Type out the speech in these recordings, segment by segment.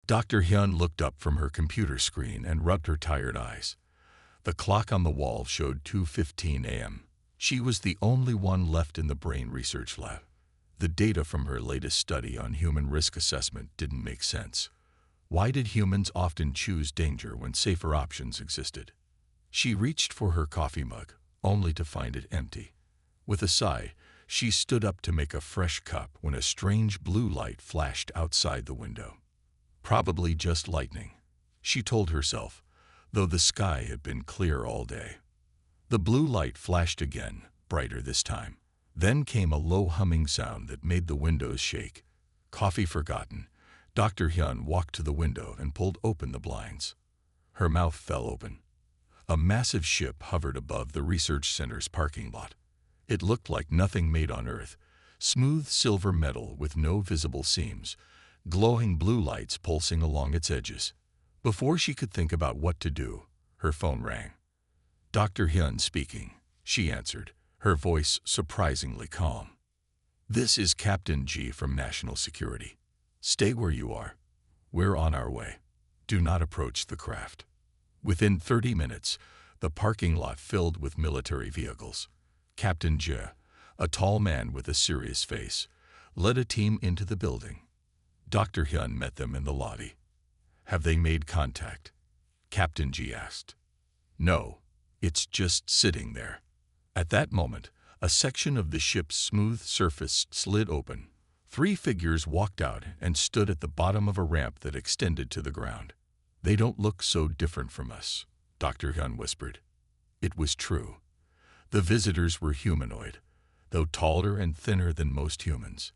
Dr. Hyun looked up from her computer screen and rubbed her tired eyes. The clock on the wall showed 2:15 a.m. She was the only one left in the brain research lab. The data from her latest study on human risk assessment didn't make sense. Why did humans often choose danger when safer options existed? She reached for her coffee mug, only to find it empty. With a sigh, she stood up to make a fresh cup when a strange blue light flashed outside the window. Probably just lightning, she told herself, though the sky had been clear all day. The blue light flashed again, brighter this time. Then came a low humming sound that made the windows shake. Coffee forgotten, Dr. Hyun walked to the window and pulled open the blinds. Her mouth fell open. A massive ship hovered above the research center's parking lot. It looked like nothing made on Earth, smooth silver metal with no visible seams, glowing blue lights pulsing along its edges. Before she could think about what to do, her phone rang. Dr. Hyun speaking, she answered, her voice surprisingly calm. This is Captain G from National Security. Stay where you are. We're on our way. Do not approach the craft. Within 30 minutes, the parking lot filled with military vehicles. Captain G, a tall man with a serious face, led a team into the building. Dr. Hyun met them in the lobby. Have they made contact? Captain G asked. No, it's just sitting there. At that moment, a section of the ship's smooth surface slid open. 3 figures walked out and stood at the bottom of a ramp that extended to the ground. They don't look so different from us, Dr. Hyun whispered. It was true. The visitors were humanoid, though taller and thinner than most humans.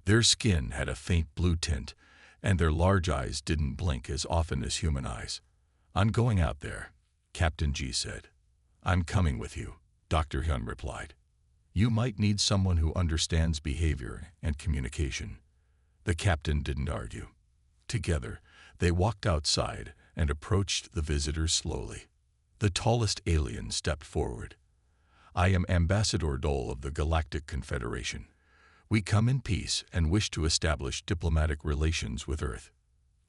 Their skin had a faint blue tint, and their large eyes didn't blink as often as human eyes. I'm going out there, Captain G said. I'm coming with you, Dr. Hyun replied. You might need someone who understands behavior and communication. The captain didn't argue. Together, they walked outside and approached the visitors slowly. The tallest alien stepped forward. I am Ambassador Dole of the Galactic Confederation. We come in peace and wish to establish diplomatic relations with Earth.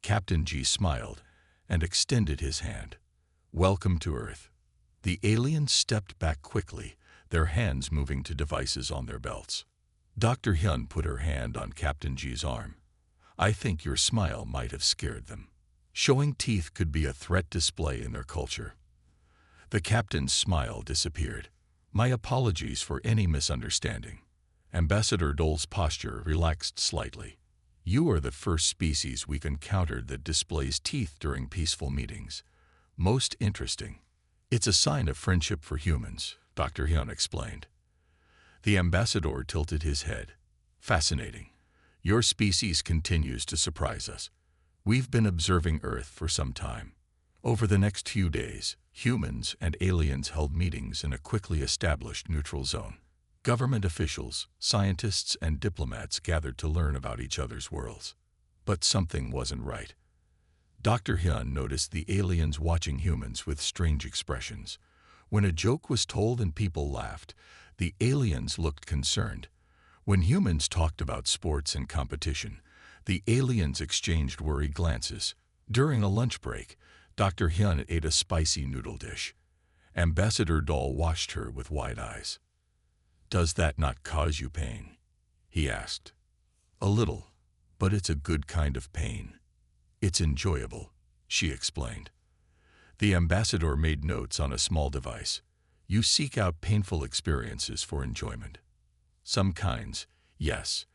Captain G smiled and extended his hand. Welcome to Earth. The aliens stepped back quickly, their hands moving to devices on their belts. Dr. Hyun put her hand on Captain G's arm. I think your smile might have scared them. Showing teeth could be a threat display in their culture. The captain's smile disappeared. My apologies for any misunderstanding. Ambassador Dole's posture relaxed slightly. You are the first species we've encountered that displays teeth during peaceful meetings. Most interesting. It's a sign of friendship for humans, Dr. Hyun explained. The ambassador tilted his head. Fascinating. Your species continues to surprise us. We've been observing Earth for some time. Over the next few days, humans and aliens held meetings in a quickly established neutral zone. Government officials, scientists, and diplomats gathered to learn about each other's worlds. But something wasn't right. Dr. Hyun noticed the aliens watching humans with strange expressions. When a joke was told and people laughed, the aliens looked concerned. When humans talked about sports and competition, the aliens exchanged worried glances. During a lunch break, Dr. Hyun ate a spicy noodle dish. Ambassador Dole watched her with wide eyes. Does that not cause you pain? He asked. A little, but it's a good kind of pain. It's enjoyable, she explained. The ambassador made notes on a small device. You seek out painful experiences for enjoyment. Some kinds, yes,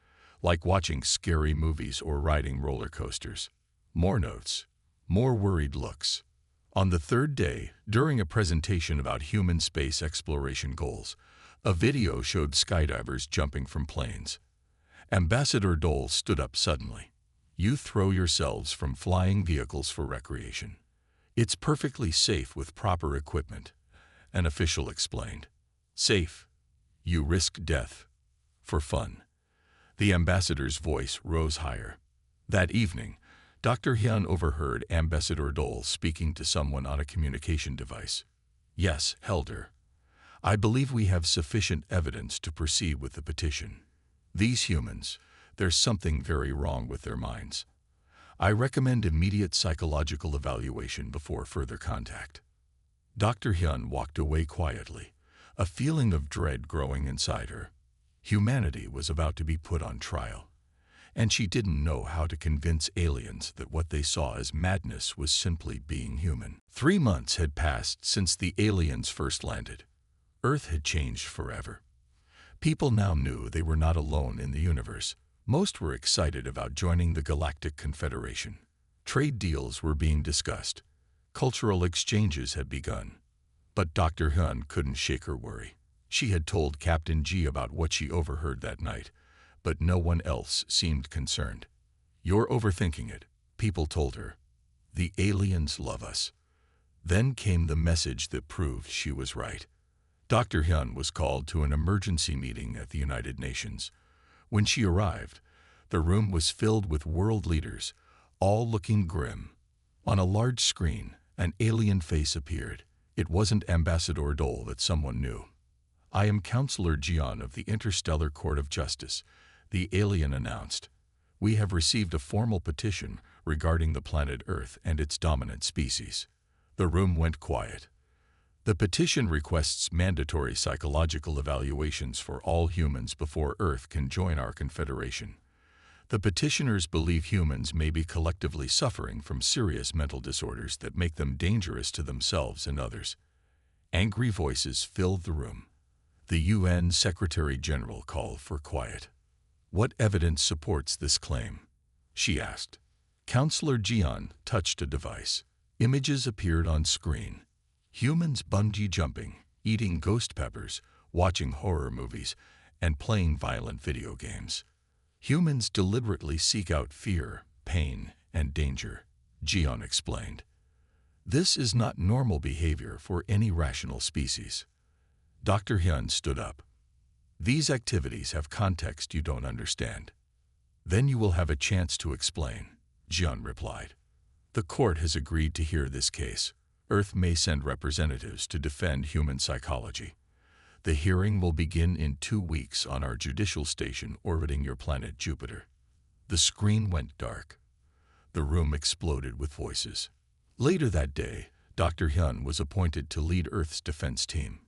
like watching scary movies or riding roller coasters. More notes, more worried looks. On the 3rd day, during a presentation about human space exploration goals, a video showed skydivers jumping from planes. Ambassador Dole stood up suddenly. You throw yourselves from flying vehicles for recreation. It's perfectly safe with proper equipment, an official explained. Safe. You risk death. For fun. The ambassador's voice rose higher. That evening, Dr. Hyun overheard Ambassador Dole speaking to someone on a communication device. Yes, Elder. I believe we have sufficient evidence to proceed with the petition. These humans, there's something very wrong with their minds. I recommend immediate psychological evaluation before further contact." Dr. Hyun walked away quietly, a feeling of dread growing inside her. Humanity was about to be put on trial, and she didn't know how to convince aliens that what they saw as madness was simply being human. 3 months had passed since the aliens first landed. Earth had changed forever. People now knew they were not alone in the universe. Most were excited about joining the Galactic Confederation. Trade deals were being discussed. Cultural exchanges had begun. But Dr. Hyun couldn't shake her worry. She had told Captain G about what she overheard that night, but no one else seemed concerned. "You're overthinking it," people told her. "The aliens love us." Then came the message that proved she was right. Dr. Hyun was called to an emergency meeting at the United Nations. When she arrived, the room was filled with world leaders, all looking grim. On a large screen, an alien face appeared. It wasn't Ambassador Dole that someone knew. "I am Counselor Jian of the Interstellar Court of Justice," the alien announced. "We have received a formal petition regarding the planet Earth and its dominant species." The room went quiet. The petition requests mandatory psychological evaluations for all humans before Earth can join our confederation. The petitioners believe humans may be collectively suffering from serious mental disorders that make them dangerous to themselves and others. Angry voices filled the room. The UN Secretary-General called for quiet. "What evidence supports this claim?" she asked. Counselor Jian touched a device. Images appeared on screen. Humans bungee jumping, eating ghost peppers, watching horror movies, and playing violent video games. Humans deliberately seek out fear, pain, and danger, Jian explained. "This is not normal behavior for any rational species." Dr. Hyun stood up. "These activities have context you don't understand." "Then you will have a chance to explain," Jian replied. "The court has agreed to hear this case. Earth may send representatives to defend human psychology. The hearing will begin in 2 weeks on our judicial station orbiting your planet Jupiter." The screen went dark. The room exploded with voices. Later that day, Dr. Hyun was appointed to lead Earth's defense team.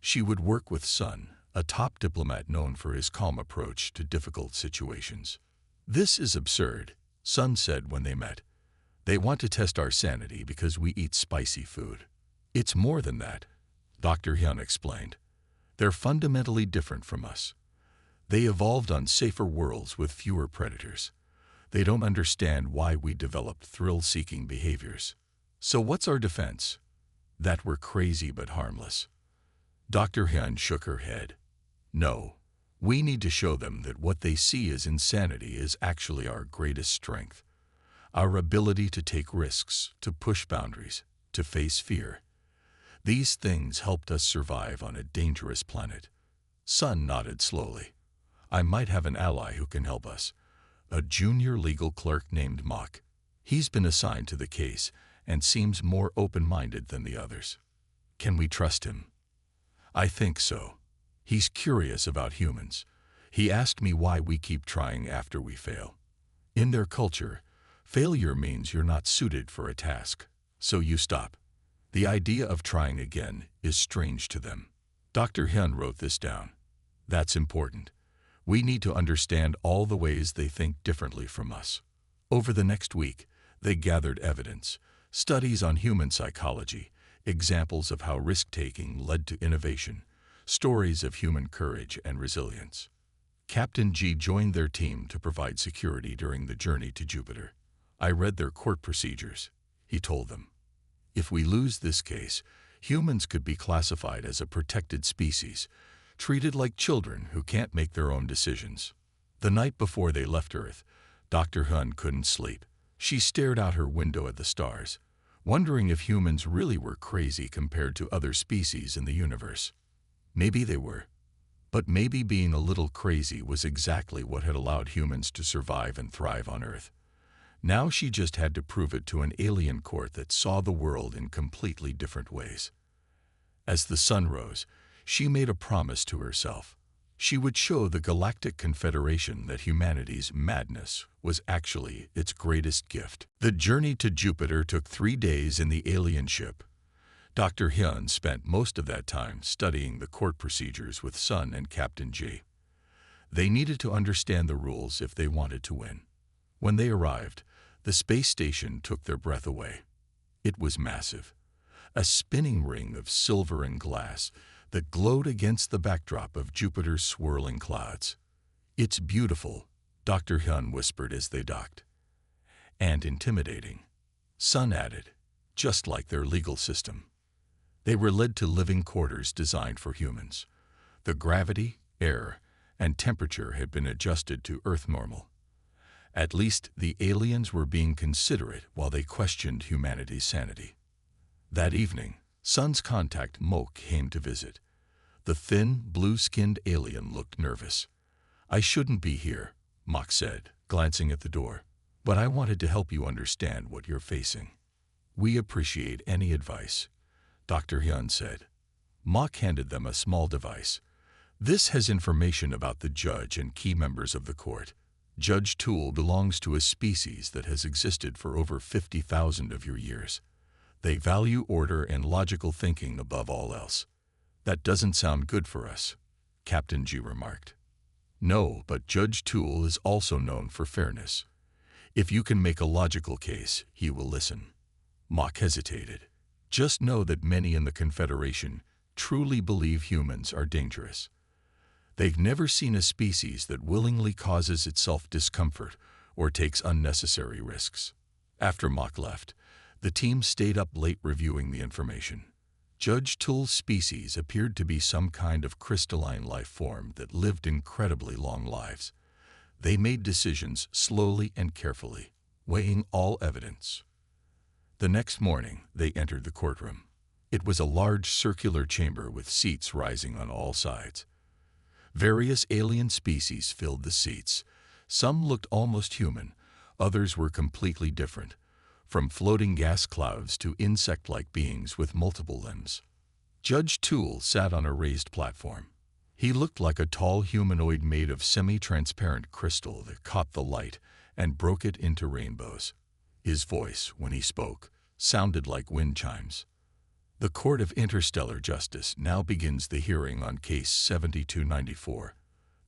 She would work with Sun, a top diplomat known for his calm approach to difficult situations. "This is absurd," Sun said when they met. "They want to test our sanity because we eat spicy food." "It's more than that," Dr. Hyun explained. "They're fundamentally different from us. They evolved on safer worlds with fewer predators. They don't understand why we developed thrill-seeking behaviors. So what's our defense? That we're crazy but harmless." Dr. Hyun shook her head. "No, we need to show them that what they see as insanity is actually our greatest strength. Our ability to take risks, to push boundaries, to face fear. These things helped us survive on a dangerous planet." Sun nodded slowly. "I might have an ally who can help us. A junior legal clerk named Mock. He's been assigned to the case and seems more open-minded than the others." "Can we trust him?" "I think so. He's curious about humans. He asked me why we keep trying after we fail. In their culture, failure means you're not suited for a task, so you stop. The idea of trying again is strange to them." Dr. Hyun wrote this down. "That's important. We need to understand all the ways they think differently from us." Over the next week, they gathered evidence, studies on human psychology, examples of how risk-taking led to innovation, stories of human courage and resilience. Captain G joined their team to provide security during the journey to Jupiter. "I read their court procedures," he told them. "If we lose this case, humans could be classified as a protected species, treated like children who can't make their own decisions." The night before they left Earth, Dr. Hyun couldn't sleep. She stared out her window at the stars, wondering if humans really were crazy compared to other species in the universe. Maybe they were. But maybe being a little crazy was exactly what had allowed humans to survive and thrive on Earth. Now she just had to prove it to an alien court that saw the world in completely different ways. As the sun rose, she made a promise to herself. She would show the Galactic Confederation that humanity's madness was actually its greatest gift. The journey to Jupiter took 3 days in the alien ship. Dr. Hyun spent most of that time studying the court procedures with Sun and Captain Ji. They needed to understand the rules if they wanted to win. When they arrived, the space station took their breath away. It was massive, a spinning ring of silver and glass that glowed against the backdrop of Jupiter's swirling clouds. "It's beautiful," Dr. Hyun whispered as they docked. "And intimidating," Sun added, "just like their legal system." They were led to living quarters designed for humans. The gravity, air, and temperature had been adjusted to Earth normal. At least the aliens were being considerate while they questioned humanity's sanity. That evening, Sun's contact Mok came to visit. The thin, blue-skinned alien looked nervous. "I shouldn't be here," Mok said, glancing at the door, "but I wanted to help you understand what you're facing." "We appreciate any advice," Dr. Hyun said. Mok handed them a small device. "This has information about the judge and key members of the court. Judge Tool belongs to a species that has existed for over 50,000 of your years. They value order and logical thinking above all else." "That doesn't sound good for us," Captain G remarked. "No, but Judge Tool is also known for fairness. If you can make a logical case, he will listen." Mok hesitated. "Just know that many in the Confederation truly believe humans are dangerous. They've never seen a species that willingly causes itself discomfort or takes unnecessary risks." After Mok left, the team stayed up late reviewing the information. Judge Tool's species appeared to be some kind of crystalline life form that lived incredibly long lives. They made decisions slowly and carefully, weighing all evidence. The next morning, they entered the courtroom. It was a large circular chamber with seats rising on all sides. Various alien species filled the seats. Some looked almost human, others were completely different, from floating gas clouds to insect-like beings with multiple limbs. Judge Tool sat on a raised platform. He looked like a tall humanoid made of semi-transparent crystal that caught the light and broke it into rainbows. His voice, when he spoke, sounded like wind chimes. "The Court of Interstellar Justice now begins the hearing on Case 7294,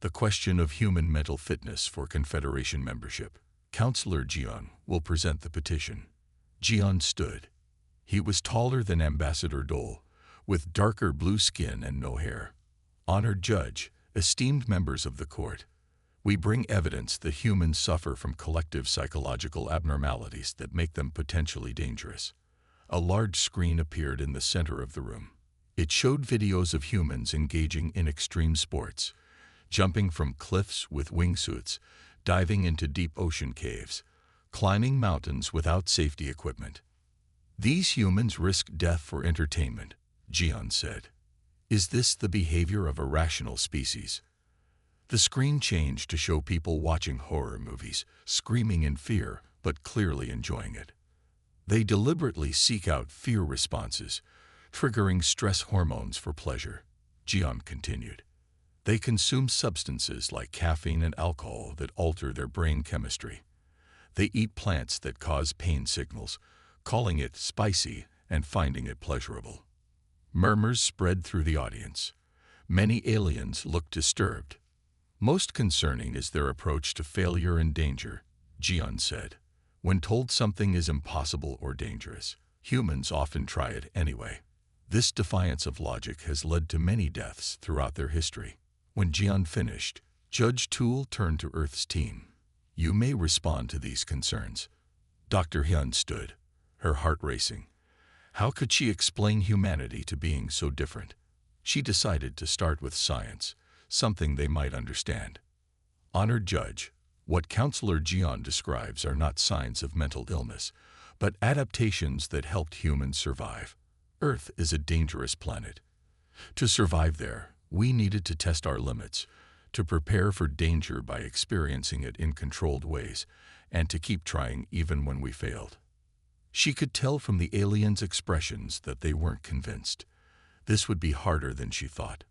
the question of human mental fitness for Confederation membership. Counselor Jeon will present the petition." Jeon stood. He was taller than Ambassador Dole, with darker blue skin and no hair. "Honored Judge, esteemed members of the court, we bring evidence that humans suffer from collective psychological abnormalities that make them potentially dangerous." A large screen appeared in the center of the room. It showed videos of humans engaging in extreme sports, jumping from cliffs with wingsuits, diving into deep ocean caves, climbing mountains without safety equipment. "These humans risk death for entertainment," Jeon said. "Is this the behavior of a rational species?" The screen changed to show people watching horror movies, screaming in fear, but clearly enjoying it. "They deliberately seek out fear responses, triggering stress hormones for pleasure," Jeon continued. "They consume substances like caffeine and alcohol that alter their brain chemistry. They eat plants that cause pain signals, calling it spicy and finding it pleasurable." Murmurs spread through the audience. Many aliens looked disturbed. "Most concerning is their approach to failure and danger," Jeon said. "When told something is impossible or dangerous, humans often try it anyway. This defiance of logic has led to many deaths throughout their history." When Jeon finished, Judge Tool turned to Earth's team. "You may respond to these concerns." Dr. Hyun stood, her heart racing. How could she explain humanity to being so different? She decided to start with science, something they might understand. "Honored Judge, what Counselor Jeon describes are not signs of mental illness, but adaptations that helped humans survive. Earth is a dangerous planet. To survive there, we needed to test our limits, to prepare for danger by experiencing it in controlled ways, and to keep trying even when we failed." She could tell from the aliens' expressions that they weren't convinced. This would be harder than she thought.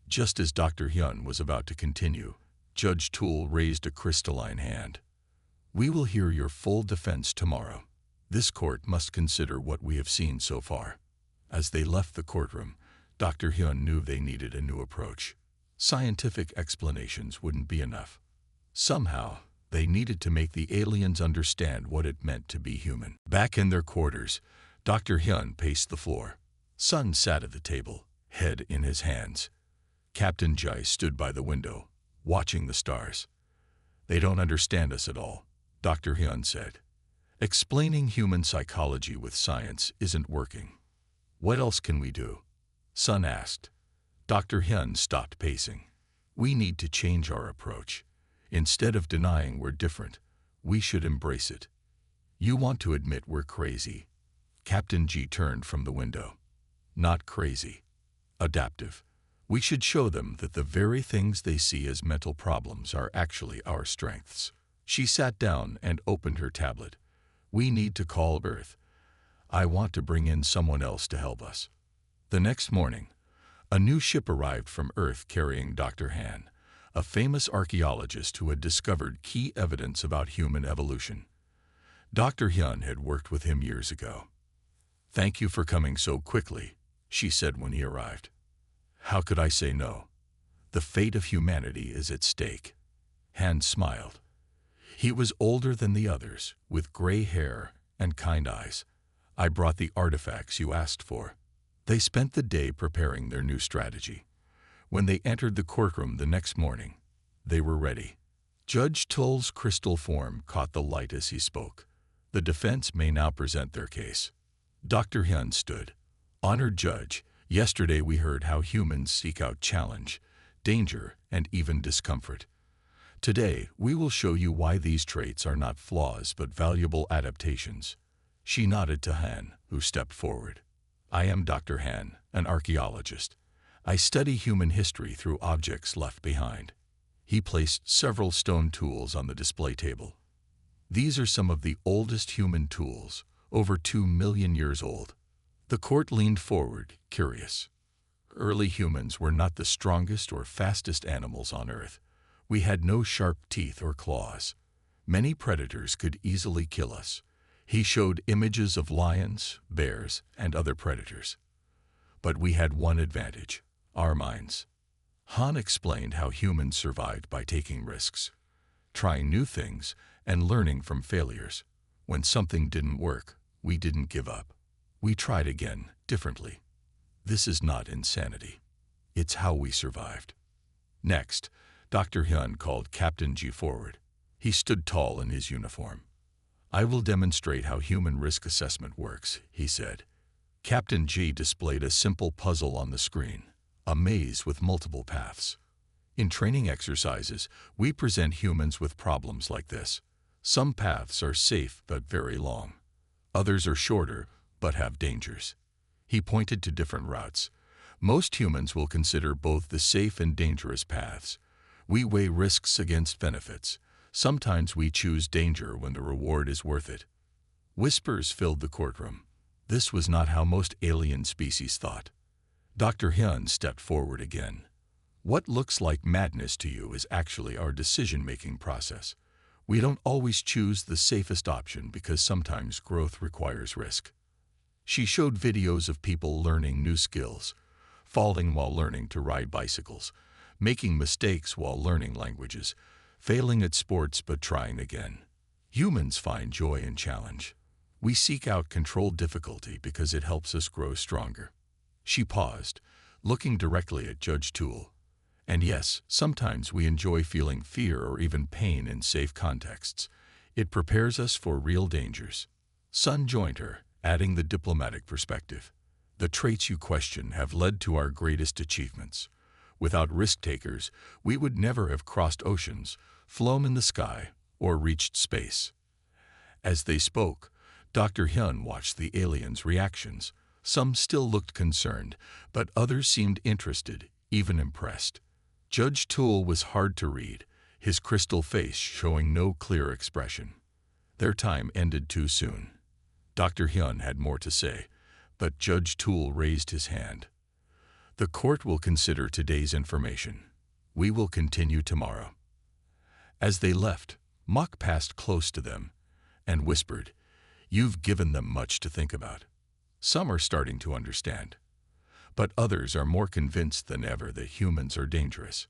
Just as Dr. Hyun was about to continue, Judge Tool raised a crystalline hand. "We will hear your full defense tomorrow. This court must consider what we have seen so far." As they left the courtroom, Dr. Hyun knew they needed a new approach. Scientific explanations wouldn't be enough. Somehow, they needed to make the aliens understand what it meant to be human. Back in their quarters, Dr. Hyun paced the floor. Sun sat at the table, head in his hands. Captain Jai stood by the window, watching the stars. "They don't understand us at all," Dr. Hyun said. "Explaining human psychology with science isn't working." "What else can we do?" Sun asked. Dr. Hyun stopped pacing. "We need to change our approach. Instead of denying we're different, we should embrace it." "You want to admit we're crazy?" Captain G turned from the window. "Not crazy. Adaptive. We should show them that the very things they see as mental problems are actually our strengths." She sat down and opened her tablet. "We need to call Earth. I want to bring in someone else to help us." The next morning, a new ship arrived from Earth carrying Dr. Han, a famous archaeologist who had discovered key evidence about human evolution. Dr. Hyun had worked with him years ago. "Thank you for coming so quickly," she said when he arrived. "How could I say no? The fate of humanity is at stake." Han smiled. He was older than the others, with gray hair and kind eyes. "I brought the artifacts you asked for." They spent the day preparing their new strategy. When they entered the courtroom the next morning, they were ready. Judge Tull's crystal form caught the light as he spoke. "The defense may now present their case." Dr. Hyun stood. "Honored Judge, yesterday we heard how humans seek out challenge, danger, and even discomfort. Today, we will show you why these traits are not flaws but valuable adaptations." She nodded to Han, who stepped forward. "I am Dr. Han, an archaeologist. I study human history through objects left behind." He placed several stone tools on the display table. "These are some of the oldest human tools, over 2 million years old." The court leaned forward, curious. "Early humans were not the strongest or fastest animals on Earth. We had no sharp teeth or claws. Many predators could easily kill us." He showed images of lions, bears, and other predators. "But we had one advantage: our minds." Han explained how humans survived by taking risks, trying new things, and learning from failures. When something didn't work, we didn't give up. We tried again, differently. This is not insanity. It's how we survived. Next, Dr. Hyun called Captain G forward. He stood tall in his uniform. "I will demonstrate how human risk assessment works," he said. Captain G displayed a simple puzzle on the screen, a maze with multiple paths. "In training exercises, we present humans with problems like this. Some paths are safe but very long. Others are shorter but have dangers." He pointed to different routes. "Most humans will consider both the safe and dangerous paths. We weigh risks against benefits. Sometimes we choose danger when the reward is worth it." Whispers filled the courtroom. This was not how most alien species thought. Dr. Hyun stepped forward again. "What looks like madness to you is actually our decision-making process. We don't always choose the safest option because sometimes growth requires risk." She showed videos of people learning new skills, falling while learning to ride bicycles, making mistakes while learning languages, failing at sports but trying again. Humans find joy in challenge. We seek out controlled difficulty because it helps us grow stronger. She paused, looking directly at Judge Tool. "And yes, sometimes we enjoy feeling fear or even pain in safe contexts. It prepares us for real dangers." Sun joined her, adding the diplomatic perspective. "The traits you question have led to our greatest achievements. Without risk-takers, we would never have crossed oceans, flown in the sky, or reached space." As they spoke, Dr. Hyun watched the aliens' reactions. Some still looked concerned, but others seemed interested, even impressed. Judge Tool was hard to read, his crystal face showing no clear expression. Their time ended too soon. Dr. Hyun had more to say, but Judge Tool raised his hand. The court will consider today's information. We will continue tomorrow. As they left, Mock passed close to them and whispered, "You've given them much to think about. Some are starting to understand, but others are more convinced than ever that humans are dangerous."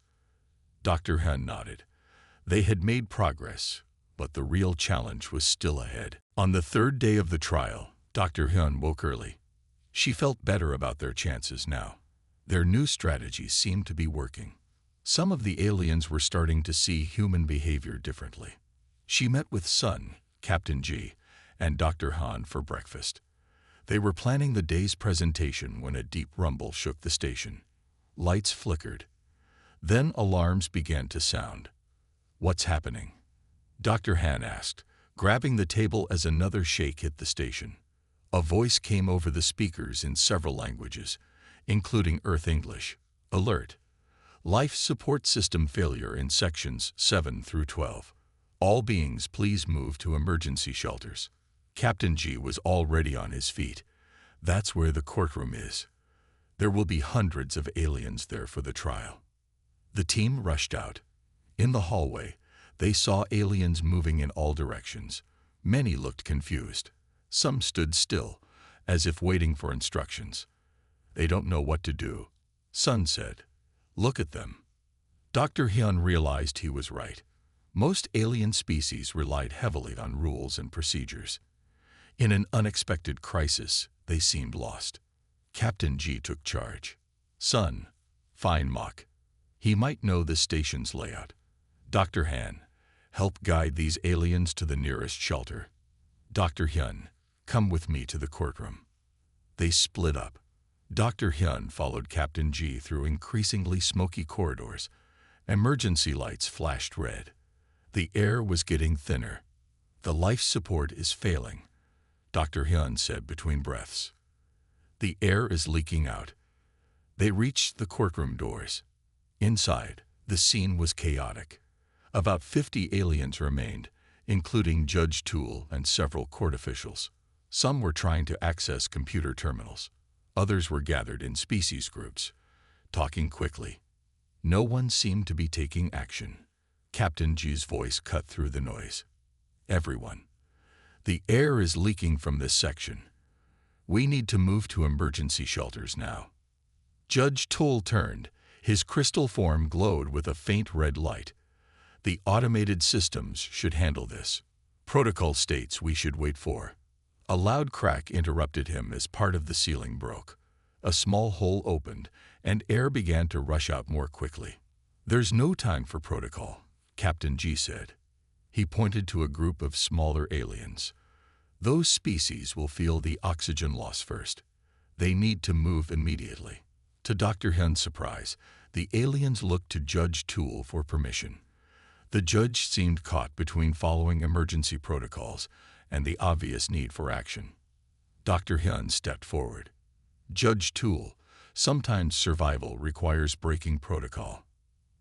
Dr. Hun nodded. They had made progress, but the real challenge was still ahead. On the third day of the trial, Dr. Hun woke early. She felt better about their chances now. Their new strategies seemed to be working. Some of the aliens were starting to see human behavior differently. She met with Sun, Captain G, and Dr. Han for breakfast. They were planning the day's presentation when a deep rumble shook the station. Lights flickered. Then alarms began to sound. "What's happening?" Dr. Han asked, grabbing the table as another shake hit the station. A voice came over the speakers in several languages, including Earth English. "Alert! Life support system failure in sections 7 through 12. All beings please move to emergency shelters." Captain G was already on his feet. That's where the courtroom is. There will be hundreds of aliens there for the trial. The team rushed out. In the hallway, they saw aliens moving in all directions. Many looked confused. Some stood still, as if waiting for instructions. "They don't know what to do," Sun said. "Look at them." Dr. Hyun realized he was right. Most alien species relied heavily on rules and procedures. In an unexpected crisis, they seemed lost. Captain G took charge. "Sun, find Mock. He might know the station's layout. Dr. Han, help guide these aliens to the nearest shelter. Dr. Hyun, come with me to the courtroom." They split up. Dr. Hyun followed Captain G through increasingly smoky corridors. Emergency lights flashed red. The air was getting thinner. "The life support is failing," Dr. Hyun said between breaths. "The air is leaking out." They reached the courtroom doors. Inside, the scene was chaotic. About 50 aliens remained, including Judge Toole and several court officials. Some were trying to access computer terminals. Others were gathered in species groups, talking quickly. No one seemed to be taking action. Captain G's voice cut through the noise. "Everyone, the air is leaking from this section. We need to move to emergency shelters now." Judge Toole turned. His crystal form glowed with a faint red light. "The automated systems should handle this. Protocol states we should wait for." A loud crack interrupted him as part of the ceiling broke. A small hole opened, and air began to rush out more quickly. "There's no time for protocol," Captain G said. He pointed to a group of smaller aliens. "Those species will feel the oxygen loss first. They need to move immediately." To Dr. Hyun's surprise, the aliens looked to Judge Toole for permission. The judge seemed caught between following emergency protocols and the obvious need for action. Dr. Hyun stepped forward. "Judge Toole, sometimes survival requires breaking protocol.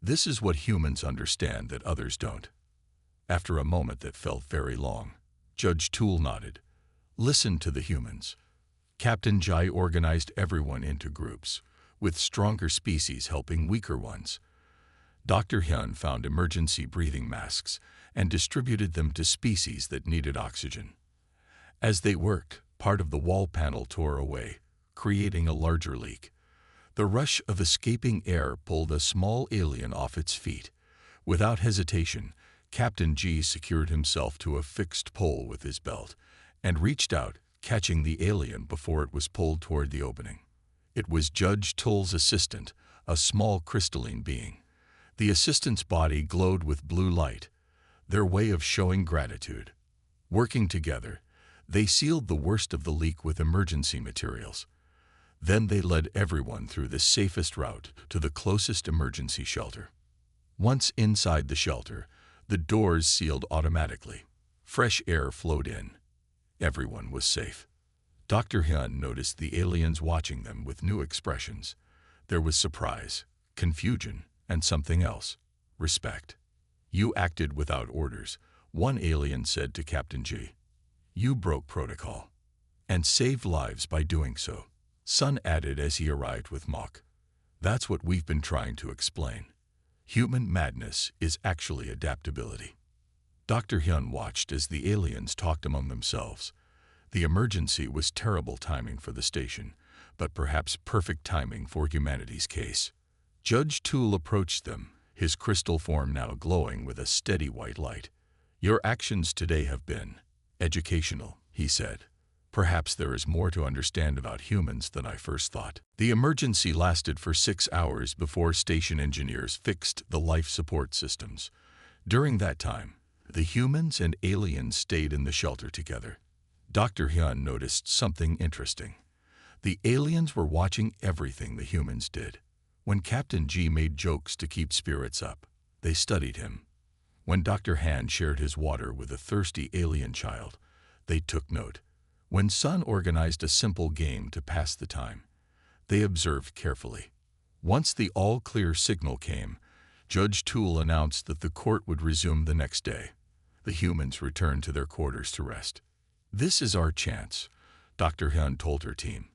This is what humans understand that others don't." After a moment that felt very long, Judge Toole nodded. "Listen to the humans." Captain Jai organized everyone into groups, with stronger species helping weaker ones. Dr. Hyun found emergency breathing masks and distributed them to species that needed oxygen. As they worked, part of the wall panel tore away, creating a larger leak. The rush of escaping air pulled a small alien off its feet. Without hesitation, Captain G secured himself to a fixed pole with his belt and reached out, catching the alien before it was pulled toward the opening. It was Judge Toole's assistant, a small crystalline being. The assistant's body glowed with blue light, their way of showing gratitude. Working together, they sealed the worst of the leak with emergency materials. Then they led everyone through the safest route to the closest emergency shelter. Once inside the shelter, the doors sealed automatically. Fresh air flowed in. Everyone was safe. Dr. Hyun noticed the aliens watching them with new expressions. There was surprise, confusion, and something else: respect. "You acted without orders," one alien said to Captain G. "You broke protocol and saved lives by doing so," Sun added as he arrived with Mock. That's what we've been trying to explain. Human madness is actually adaptability. Dr. Hyun watched as the aliens talked among themselves. The emergency was terrible timing for the station, but perhaps perfect timing for humanity's case. Judge Tool approached them, his crystal form now glowing with a steady white light. "Your actions today have been educational," he said. "Perhaps there is more to understand about humans than I first thought." The emergency lasted for 6 hours before station engineers fixed the life support systems. During that time, the humans and aliens stayed in the shelter together. Dr. Hyun noticed something interesting. The aliens were watching everything the humans did. When Captain G made jokes to keep spirits up, they studied him. When Dr. Han shared his water with a thirsty alien child, they took note. When Sun organized a simple game to pass the time, they observed carefully. Once the all-clear signal came, Judge Tool announced that the court would resume the next day. The humans returned to their quarters to rest. "This is our chance," Dr. Hyun told her team.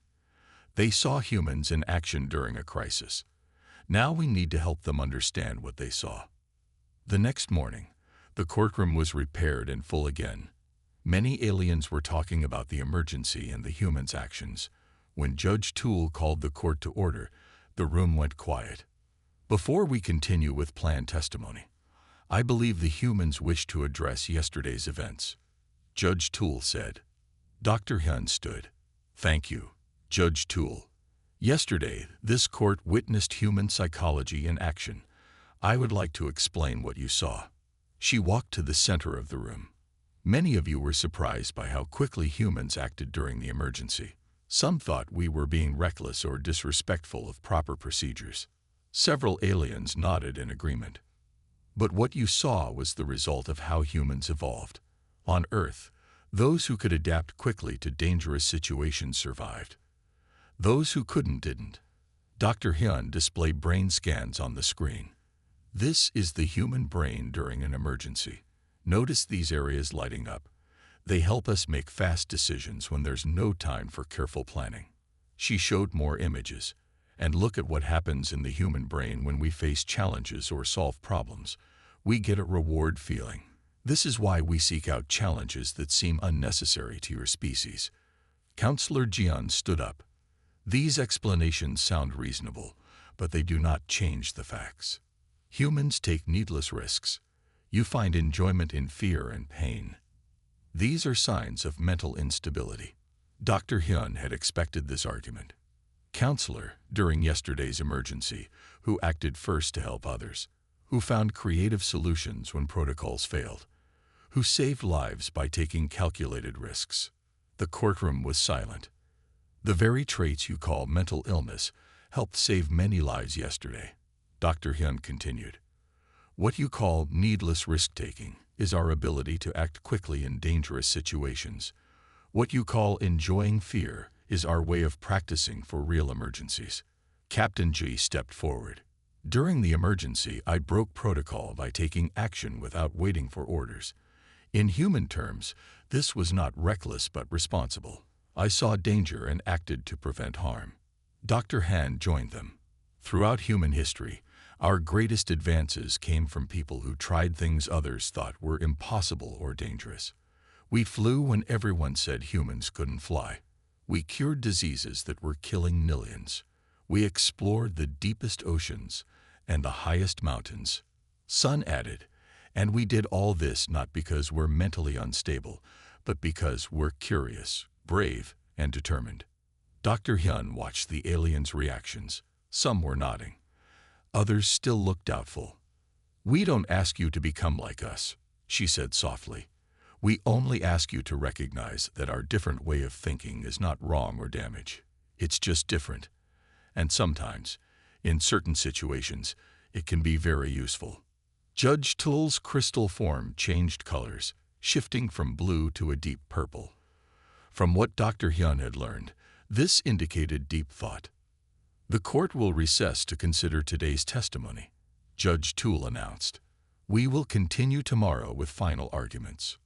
They saw humans in action during a crisis. Now we need to help them understand what they saw. The next morning, the courtroom was repaired and full again. Many aliens were talking about the emergency and the humans' actions. When Judge Tool called the court to order, the room went quiet. "Before we continue with planned testimony, I believe the humans wish to address yesterday's events," Judge Tool said. Dr. Hyun stood. "Thank you, Judge Tool. Yesterday, this court witnessed human psychology in action. I would like to explain what you saw." She walked to the center of the room. "Many of you were surprised by how quickly humans acted during the emergency. Some thought we were being reckless or disrespectful of proper procedures. Several aliens nodded in agreement. But what you saw was the result of how humans evolved. On Earth, those who could adapt quickly to dangerous situations survived. Those who couldn't didn't." Dr. Hyun displayed brain scans on the screen. "This is the human brain during an emergency. Notice these areas lighting up. They help us make fast decisions when there's no time for careful planning." She showed more images. "And look at what happens in the human brain when we face challenges or solve problems. We get a reward feeling. This is why we seek out challenges that seem unnecessary to your species." Counselor Jian stood up. "These explanations sound reasonable, but they do not change the facts. Humans take needless risks. You find enjoyment in fear and pain. These are signs of mental instability." Dr. Hyun had expected this argument. Counselor, during yesterday's emergency, who acted first to help others, who found creative solutions when protocols failed, who saved lives by taking calculated risks. The courtroom was silent. "The very traits you call mental illness helped save many lives yesterday," Dr. Hyun continued. "What you call needless risk-taking is our ability to act quickly in dangerous situations. What you call enjoying fear is our way of practicing for real emergencies." Captain G stepped forward. "During the emergency, I broke protocol by taking action without waiting for orders. In human terms, this was not reckless but responsible. I saw danger and acted to prevent harm." Dr. Han joined them. "Throughout human history, our greatest advances came from people who tried things others thought were impossible or dangerous. We flew when everyone said humans couldn't fly. We cured diseases that were killing millions. We explored the deepest oceans and the highest mountains." Sun added, "And we did all this not because we're mentally unstable, but because we're curious, brave, and determined." Dr. Hyun watched the aliens' reactions. Some were nodding. Others still looked doubtful. "We don't ask you to become like us," she said softly. "We only ask you to recognize that our different way of thinking is not wrong or damage. It's just different. And sometimes, in certain situations, it can be very useful." Judge Tool's crystal form changed colors, shifting from blue to a deep purple. From what Dr. Hyun had learned, this indicated deep thought. "The court will recess to consider today's testimony," Judge Tool announced. "We will continue tomorrow with final arguments."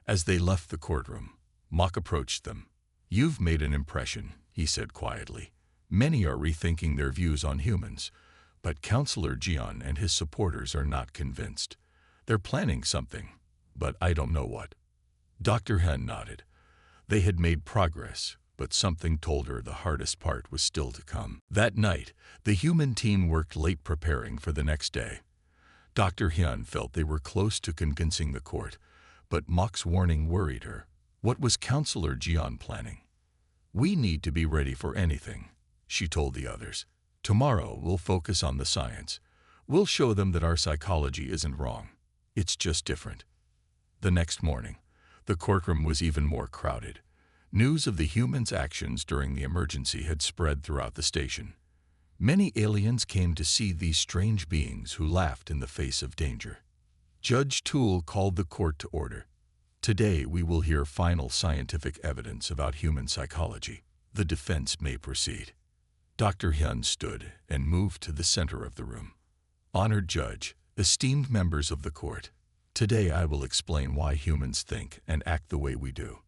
As they left the courtroom, Mock approached them. "You've made an impression," he said quietly. Many are rethinking their views on humans, but Counselor Jian and his supporters are not convinced. They're planning something, but I don't know what. Dr. Hen nodded. They had made progress, but something told her the hardest part was still to come. That night, the human team worked late preparing for the next day. Dr. Hyun felt they were close to convincing the court, but Mok's warning worried her. What was Counselor Jian planning? "We need to be ready for anything," she told the others. "Tomorrow we'll focus on the science. We'll show them that our psychology isn't wrong. It's just different." The next morning, the courtroom was even more crowded. News of the humans' actions during the emergency had spread throughout the station. Many aliens came to see these strange beings who laughed in the face of danger. Judge Toole called the court to order. "Today we will hear final scientific evidence about human psychology. The defense may proceed." Dr. Hyun stood and moved to the center of the room. "Honored judge, esteemed members of the court, today I will explain why humans think and act the way we do."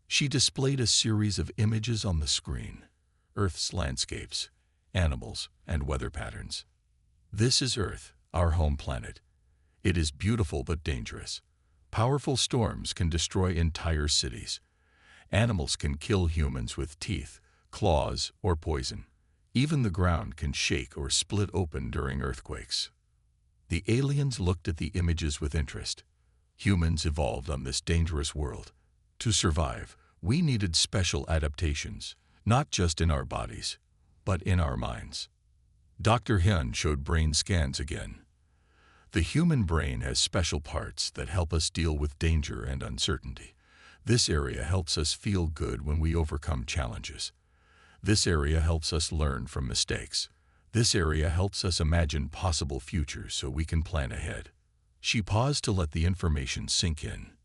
She displayed a series of images on the screen: Earth's landscapes, animals, and weather patterns. "This is Earth, our home planet. It is beautiful but dangerous. Powerful storms can destroy entire cities. Animals can kill humans with teeth, claws, or poison. Even the ground can shake or split open during earthquakes." The aliens looked at the images with interest. Humans evolved on this dangerous world. To survive, we needed special adaptations, not just in our bodies, but in our minds. Dr. Hyun showed brain scans again. The human brain has special parts that help us deal with danger and uncertainty. This area helps us feel good when we overcome challenges. This area helps us learn from mistakes. This area helps us imagine possible futures so we can plan ahead. She paused to let the information sink in.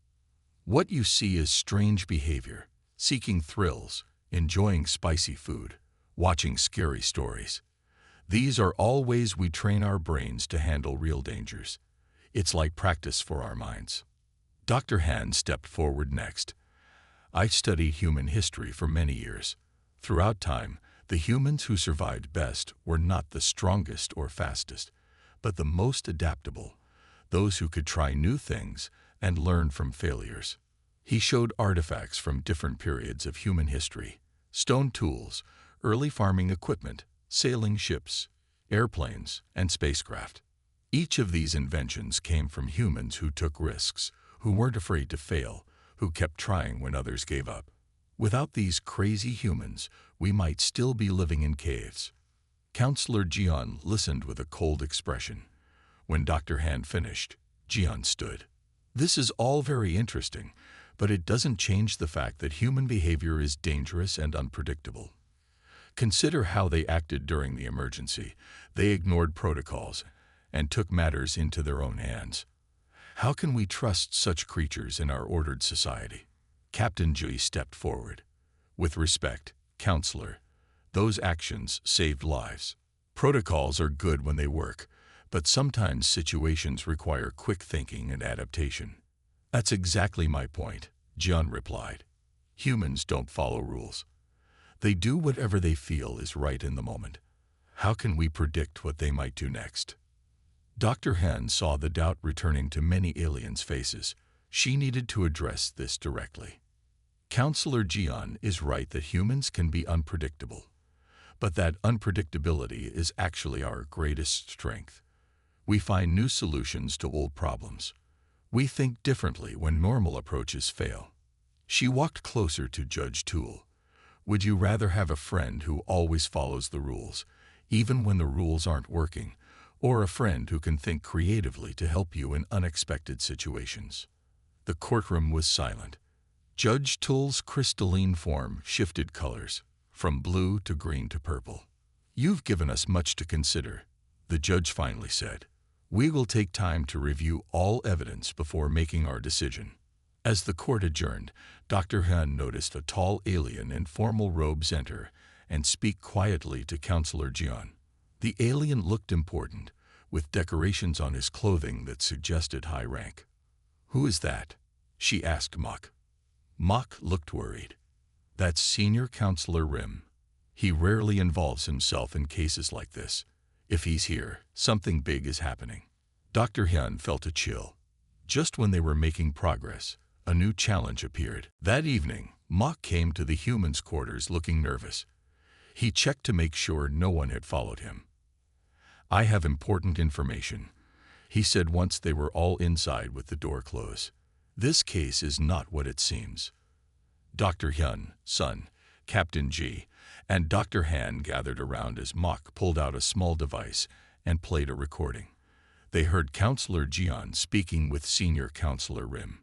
What you see is strange behavior, seeking thrills, enjoying spicy food, watching scary stories. These are all ways we train our brains to handle real dangers. It's like practice for our minds. Dr. Han stepped forward next. "I've studied human history for many years. Throughout time, the humans who survived best were not the strongest or fastest, but the most adaptable, those who could try new things and learn from failures." He showed artifacts from different periods of human history: stone tools, early farming equipment, sailing ships, airplanes, and spacecraft. Each of these inventions came from humans who took risks, who weren't afraid to fail, who kept trying when others gave up. Without these crazy humans, we might still be living in caves. Counselor Jian listened with a cold expression. When Dr. Han finished, Jian stood. "This is all very interesting, but it doesn't change the fact that human behavior is dangerous and unpredictable. Consider how they acted during the emergency. They ignored protocols and took matters into their own hands. How can we trust such creatures in our ordered society?" Captain Jui stepped forward. "With respect, Counselor, those actions saved lives. Protocols are good when they work, but sometimes situations require quick thinking and adaptation." "That's exactly my point," Jian replied. "Humans don't follow rules. They do whatever they feel is right in the moment. How can we predict what they might do next?" Dr. Han saw the doubt returning to many aliens' faces. She needed to address this directly. Counselor Jian is right that humans can be unpredictable, but that unpredictability is actually our greatest strength. We find new solutions to old problems. We think differently when normal approaches fail. She walked closer to Judge Toole. "Would you rather have a friend who always follows the rules, even when the rules aren't working, or a friend who can think creatively to help you in unexpected situations?" The courtroom was silent. Judge Toole's crystalline form shifted colors, from blue to green to purple. "You've given us much to consider," the judge finally said. "We will take time to review all evidence before making our decision." As the court adjourned, Dr. Han noticed a tall alien in formal robes enter and speak quietly to Counselor Jian. The alien looked important, with decorations on his clothing that suggested high rank. "Who is that?" she asked Mok. Mok looked worried. "That's Senior Counselor Rim. He rarely involves himself in cases like this. If he's here, something big is happening. Dr. Hyun felt a chill. Just when they were making progress, a new challenge appeared. That evening, Mok came to the humans' quarters looking nervous. He checked to make sure no one had followed him. "I have important information," he said once they were all inside with the door closed. "This case is not what it seems." Dr. Hyun, Sun, Captain Ji, and Dr. Han gathered around as Mok pulled out a small device and played a recording. They heard Counselor Jian speaking with Senior Counselor Rim.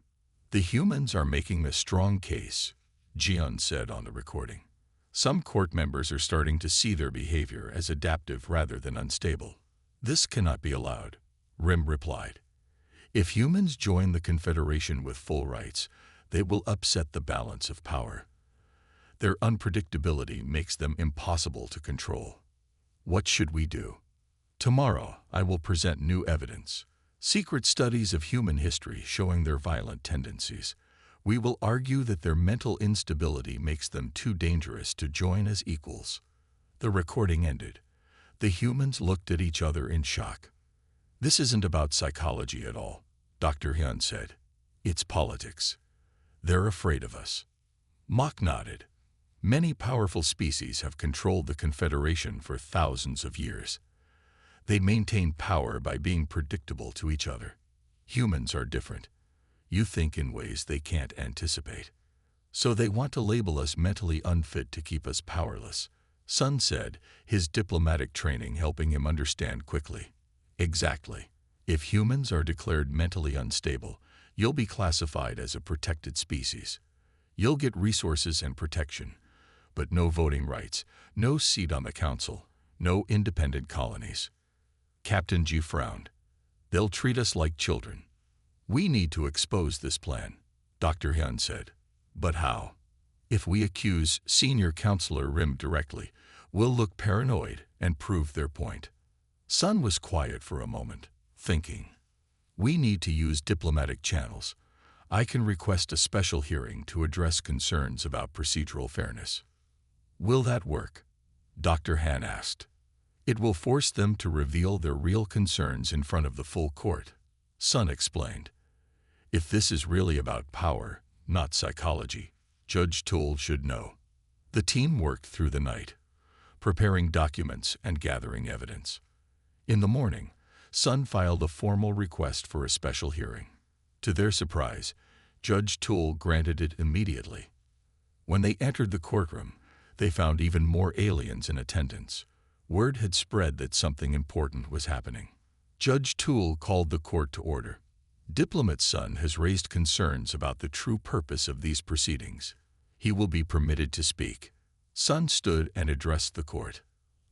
"The humans are making a strong case," Jian said on the recording. "Some court members are starting to see their behavior as adaptive rather than unstable. This cannot be allowed," Rim replied. "If humans join the Confederation with full rights, they will upset the balance of power. Their unpredictability makes them impossible to control. What should we do?" "Tomorrow, I will present new evidence. Secret studies of human history showing their violent tendencies. We will argue that their mental instability makes them too dangerous to join as equals." The recording ended. The humans looked at each other in shock. "This isn't about psychology at all," Dr. Hyun said. "It's politics. They're afraid of us." Mok nodded. "Many powerful species have controlled the Confederation for thousands of years. They maintain power by being predictable to each other. Humans are different. You think in ways they can't anticipate. So they want to label us mentally unfit to keep us powerless," Sun said, his diplomatic training helping him understand quickly. "Exactly. If humans are declared mentally unstable, you'll be classified as a protected species. You'll get resources and protection, but no voting rights, no seat on the council, no independent colonies." Captain Ji frowned. "They'll treat us like children." "We need to expose this plan," Dr. Hyun said. "But how?" "If we accuse Senior Counselor Rim directly, we'll look paranoid and prove their point." Sun was quiet for a moment, thinking. "We need to use diplomatic channels. I can request a special hearing to address concerns about procedural fairness." "Will that work?" Dr. Han asked. "It will force them to reveal their real concerns in front of the full court," Sun explained. "If this is really about power, not psychology, Judge Tool should know." The team worked through the night, preparing documents and gathering evidence. In the morning, Sun filed a formal request for a special hearing. To their surprise, Judge Tool granted it immediately. When they entered the courtroom, they found even more aliens in attendance. Word had spread that something important was happening. Judge Tool called the court to order. Diplomat Sun has raised concerns about the true purpose of these proceedings. He will be permitted to speak. Sun stood and addressed the court.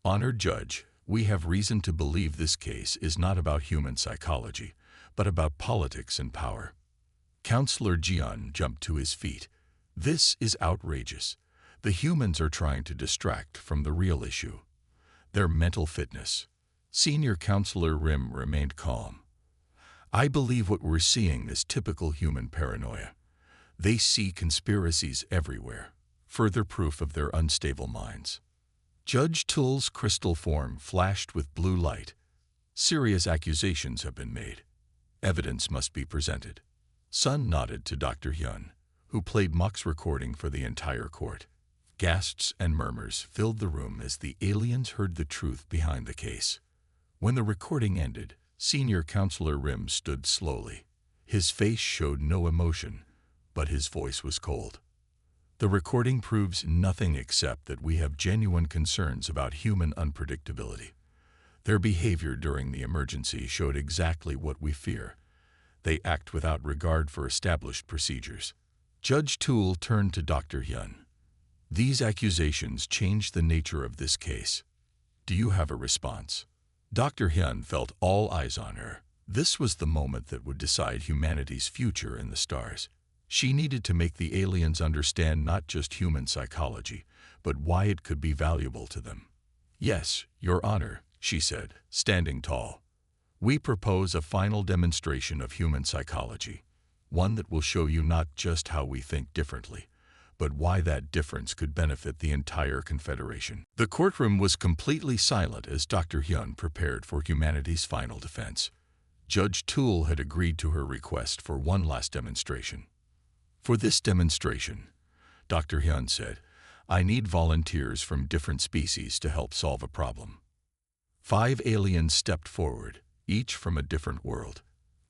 "Honored Judge, we have reason to believe this case is not about human psychology, but about politics and power." Counselor Jian jumped to his feet. "This is outrageous. The humans are trying to distract from the real issue. Their mental fitness." Senior Counselor Rim remained calm. "I believe what we're seeing is typical human paranoia. They see conspiracies everywhere, further proof of their unstable minds." Judge Tool's crystal form flashed with blue light. "Serious accusations have been made. Evidence must be presented." Sun nodded to Dr. Hyun, who played Mok's recording for the entire court. Gasps and murmurs filled the room as the aliens heard the truth behind the case. When the recording ended, Senior Counselor Rim stood slowly. His face showed no emotion, but his voice was cold. "The recording proves nothing except that we have genuine concerns about human unpredictability. Their behavior during the emergency showed exactly what we fear. They act without regard for established procedures." Judge Tool turned to Dr. Hyun. "These accusations change the nature of this case. Do you have a response?" Dr. Hyun felt all eyes on her. This was the moment that would decide humanity's future in the stars. She needed to make the aliens understand not just human psychology, but why it could be valuable to them. "Yes, Your Honor," she said, standing tall. "We propose a final demonstration of human psychology, one that will show you not just how we think differently, but why that difference could benefit the entire Confederation. The courtroom was completely silent as Dr. Hyun prepared for humanity's final defense. Judge Toole had agreed to her request for one last demonstration. For this demonstration, Dr. Hyun said, I need volunteers from different species to help solve a problem. 5 aliens stepped forward, each from a different world.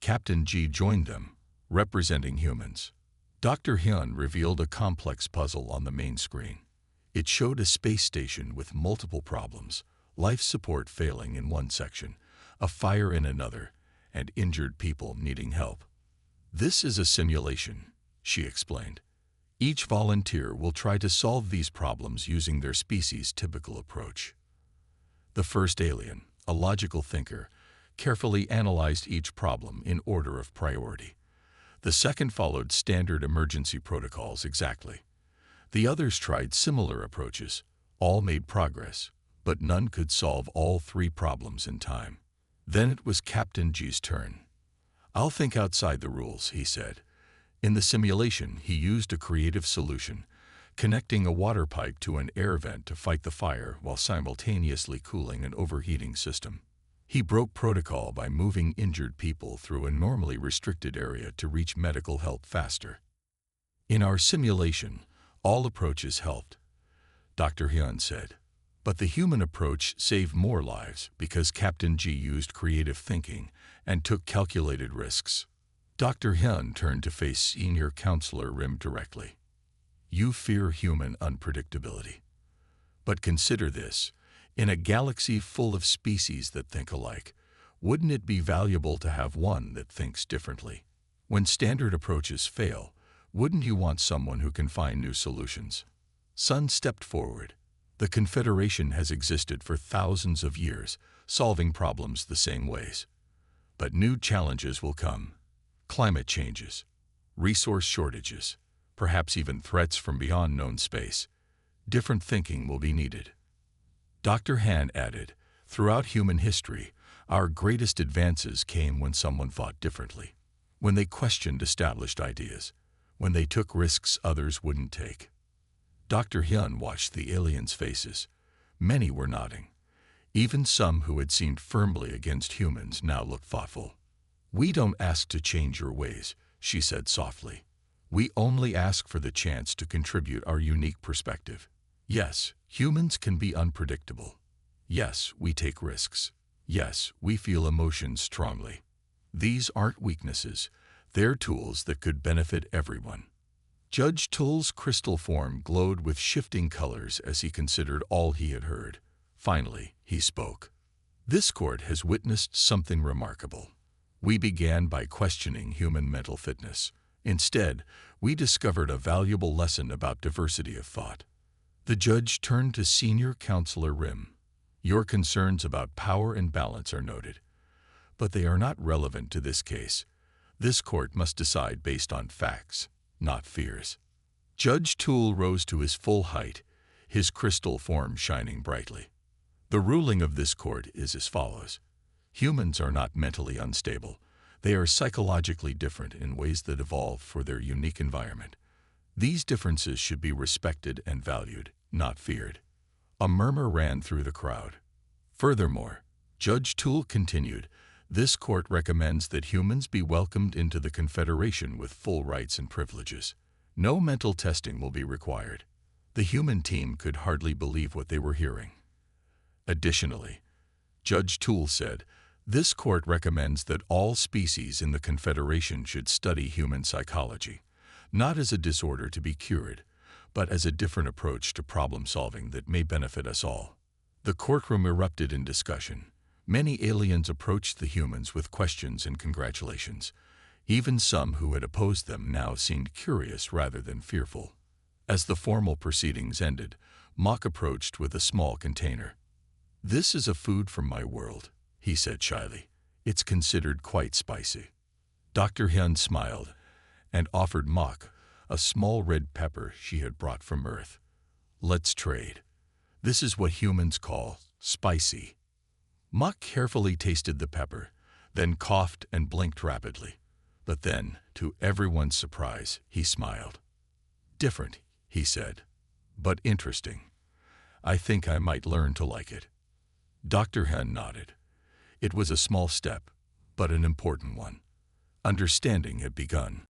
Captain G joined them, representing humans. Dr. Hyun revealed a complex puzzle on the main screen. It showed a space station with multiple problems, life support failing in one section, a fire in another, and injured people needing help. This is a simulation, she explained. Each volunteer will try to solve these problems using their species' typical approach. The first alien, a logical thinker, carefully analyzed each problem in order of priority. The second followed standard emergency protocols exactly. The others tried similar approaches. All made progress, but none could solve all 3 problems in time. Then it was Captain G's turn. I'll think outside the rules, he said. In the simulation, he used a creative solution, connecting a water pipe to an air vent to fight the fire while simultaneously cooling an overheating system. He broke protocol by moving injured people through a normally restricted area to reach medical help faster. In our simulation, all approaches helped, Dr. Hyun said. But the human approach saved more lives because Captain G used creative thinking and took calculated risks. Dr. Hyun turned to face Senior Counselor Rim directly. You fear human unpredictability. But consider this. In a galaxy full of species that think alike, wouldn't it be valuable to have one that thinks differently? When standard approaches fail, wouldn't you want someone who can find new solutions? Sun stepped forward. The Confederation has existed for thousands of years, solving problems the same ways. But new challenges will come. Climate changes, resource shortages, perhaps even threats from beyond known space. Different thinking will be needed. Dr. Han added, throughout human history, our greatest advances came when someone thought differently, when they questioned established ideas, when they took risks others wouldn't take. Dr. Hyun watched the aliens' faces. Many were nodding. Even some who had seemed firmly against humans now looked thoughtful. We don't ask to change your ways, she said softly. We only ask for the chance to contribute our unique perspective. Yes, humans can be unpredictable. Yes, we take risks. Yes, we feel emotions strongly. These aren't weaknesses. They're tools that could benefit everyone. Judge Toole's crystal form glowed with shifting colors as he considered all he had heard. Finally, he spoke. This court has witnessed something remarkable. We began by questioning human mental fitness. Instead, we discovered a valuable lesson about diversity of thought. The judge turned to Senior Counselor Rim. Your concerns about power and balance are noted, but they are not relevant to this case. This court must decide based on facts, not fears. Judge Toole rose to his full height, his crystal form shining brightly. The ruling of this court is as follows. Humans are not mentally unstable. They are psychologically different in ways that evolve for their unique environment. These differences should be respected and valued, not feared. A murmur ran through the crowd. Furthermore, Judge Toole continued, this court recommends that humans be welcomed into the Confederation with full rights and privileges. No mental testing will be required. The human team could hardly believe what they were hearing. Additionally, Judge Toole said, this court recommends that all species in the Confederation should study human psychology, not as a disorder to be cured, but as a different approach to problem-solving that may benefit us all. The courtroom erupted in discussion. Many aliens approached the humans with questions and congratulations. Even some who had opposed them now seemed curious rather than fearful. As the formal proceedings ended, Mock approached with a small container. This is a food from my world, he said shyly. It's considered quite spicy. Dr. Hyun smiled and offered Mock a small red pepper she had brought from Earth. Let's trade. This is what humans call spicy. Mock carefully tasted the pepper, then coughed and blinked rapidly. But then, to everyone's surprise, he smiled. Different, he said, "but interesting. I think I might learn to like it." Dr. Hen nodded. It was a small step, but an important one. Understanding had begun.